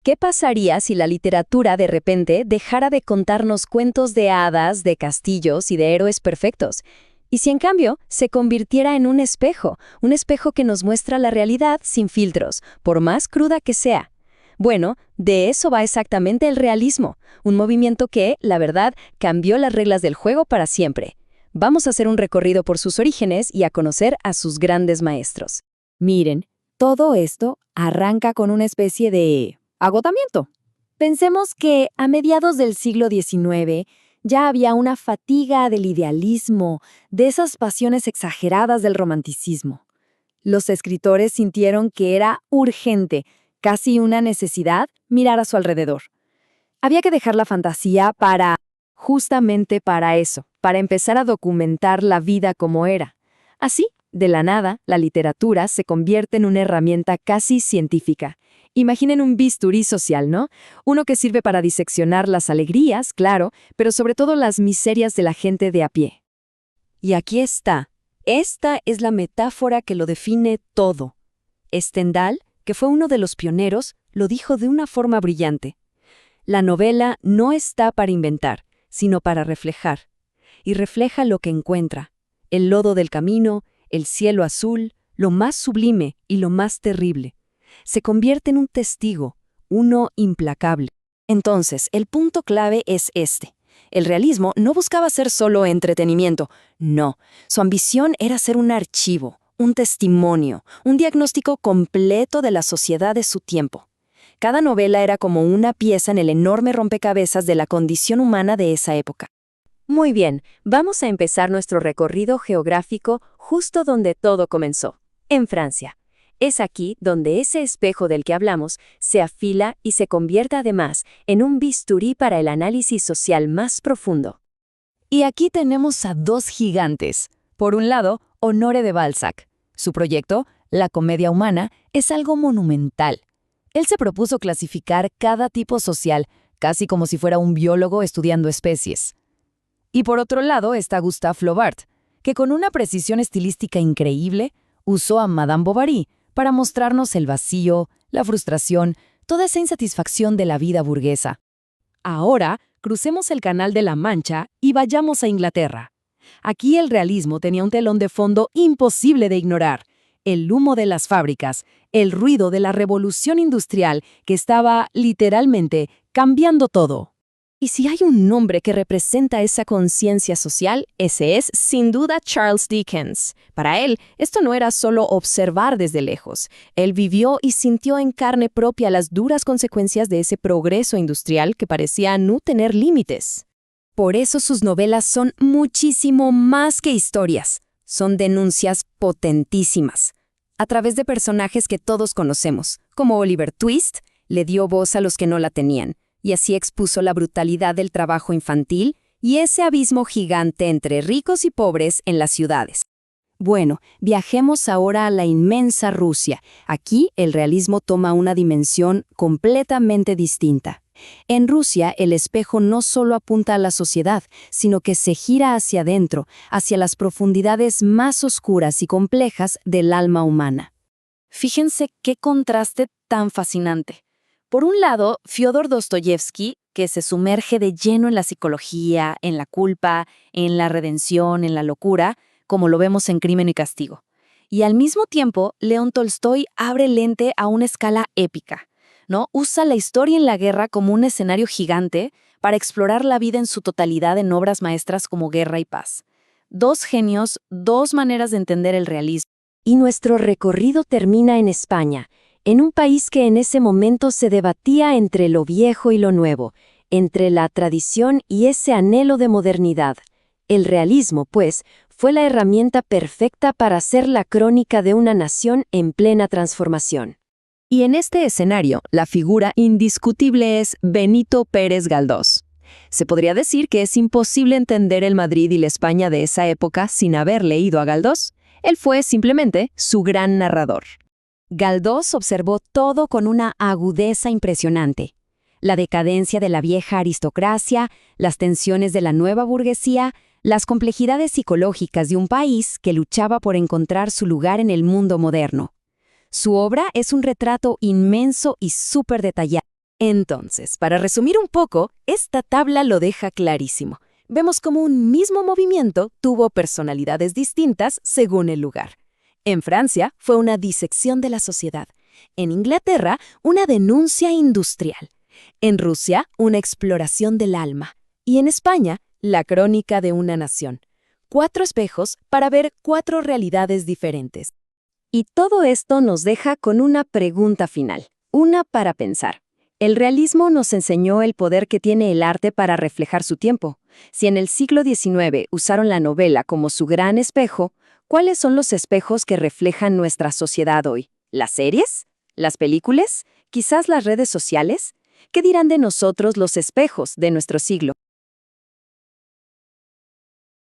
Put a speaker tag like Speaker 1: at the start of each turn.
Speaker 1: ¿Qué pasaría si la literatura de repente dejara de contarnos cuentos de hadas, de castillos y de héroes perfectos? Y si en cambio se convirtiera en un espejo que nos muestra la realidad sin filtros, por más cruda que sea. Bueno, de eso va exactamente el realismo, un movimiento que, la verdad, cambió las reglas del juego para siempre. Vamos a hacer un recorrido por sus orígenes y a conocer a sus grandes maestros.
Speaker 2: Miren, todo esto arranca con una especie de agotamiento. Pensemos que a mediados del siglo XIX ya había una fatiga del idealismo, de esas pasiones exageradas del romanticismo. Los escritores sintieron que era urgente, casi una necesidad, mirar a su alrededor. Había que dejar la fantasía justamente para eso, para empezar a documentar la vida como era. Así, de la nada, la literatura se convierte en una herramienta casi científica. Imaginen un bisturí social, ¿no? Uno que sirve para diseccionar las alegrías, claro, pero sobre todo las miserias de la gente de a pie.
Speaker 1: Y aquí está. Esta es la metáfora que lo define todo. Stendhal, que fue uno de los pioneros, lo dijo de una forma brillante. La novela no está para inventar, sino para reflejar. Y refleja lo que encuentra. El lodo del camino, el cielo azul, lo más sublime y lo más terrible. Se convierte en un testigo, uno implacable. Entonces, el punto clave es este. El realismo no buscaba ser solo entretenimiento, no. Su ambición era ser un archivo, un testimonio, un diagnóstico completo de la sociedad de su tiempo. Cada novela era como una pieza en el enorme rompecabezas de la condición humana de esa época.
Speaker 3: Muy bien, vamos a empezar nuestro recorrido geográfico justo donde todo comenzó, en Francia. Es aquí donde ese espejo del que hablamos se afila y se convierte además en un bisturí para el análisis social más profundo.
Speaker 2: Y aquí tenemos a dos gigantes. Por un lado, Honoré de Balzac. Su proyecto, La comedia humana, es algo monumental. Él se propuso clasificar cada tipo social, casi como si fuera un biólogo estudiando especies. Y por otro lado está Gustave Flaubert, que con una precisión estilística increíble, usó a Madame Bovary para mostrarnos el vacío, la frustración, toda esa insatisfacción de la vida burguesa. Ahora, crucemos el Canal de la Mancha y vayamos a Inglaterra. Aquí el realismo tenía un telón de fondo imposible de ignorar. El humo de las fábricas, el ruido de la revolución industrial que estaba, literalmente, cambiando todo.
Speaker 3: Y si hay un nombre que representa esa conciencia social, ese es, sin duda, Charles Dickens. Para él, esto no era solo observar desde lejos. Él vivió y sintió en carne propia las duras consecuencias de ese progreso industrial que parecía no tener límites.
Speaker 1: Por eso sus novelas son muchísimo más que historias. Son denuncias potentísimas. A través de personajes que todos conocemos, como Oliver Twist, le dio voz a los que no la tenían. Y así expuso la brutalidad del trabajo infantil y ese abismo gigante entre ricos y pobres en las ciudades. Bueno, viajemos ahora a la inmensa Rusia. Aquí el realismo toma una dimensión completamente distinta. En Rusia, el espejo no solo apunta a la sociedad, sino que se gira hacia adentro, hacia las profundidades más oscuras y complejas del alma humana.
Speaker 2: Fíjense qué contraste tan fascinante. Por un lado, Fyodor Dostoyevsky, que se sumerge de lleno en la psicología, en la culpa, en la redención, en la locura, como lo vemos en Crimen y Castigo. Y al mismo tiempo, León Tolstoy abre lente a una escala épica, ¿no? Usa la historia en la guerra como un escenario gigante para explorar la vida en su totalidad en obras maestras como Guerra y Paz. Dos genios, dos maneras de entender el realismo.
Speaker 3: Y nuestro recorrido termina en España, en un país que en ese momento se debatía entre lo viejo y lo nuevo, entre la tradición y ese anhelo de modernidad. El realismo, pues, fue la herramienta perfecta para hacer la crónica de una nación en plena transformación.
Speaker 1: Y en este escenario, la figura indiscutible es Benito Pérez Galdós. Se podría decir que es imposible entender el Madrid y la España de esa época sin haber leído a Galdós. Él fue simplemente su gran narrador. Galdós observó todo con una agudeza impresionante. La decadencia de la vieja aristocracia, las tensiones de la nueva burguesía, las complejidades psicológicas de un país que luchaba por encontrar su lugar en el mundo moderno. Su obra es un retrato inmenso y súper detallado. Entonces, para resumir un poco, esta tabla lo deja clarísimo. Vemos cómo un mismo movimiento tuvo personalidades distintas según el lugar. En Francia fue una disección de la sociedad. En Inglaterra, una denuncia industrial. En Rusia, una exploración del alma. Y en España, la crónica de una nación. 4 espejos para ver 4 realidades diferentes.
Speaker 3: Y todo esto nos deja con una pregunta final, una para pensar. El realismo nos enseñó el poder que tiene el arte para reflejar su tiempo. Si en el siglo XIX usaron la novela como su gran espejo, ¿cuáles son los espejos que reflejan nuestra sociedad hoy? ¿Las series? ¿Las películas? ¿Quizás las redes sociales? ¿Qué dirán de nosotros los espejos de nuestro siglo?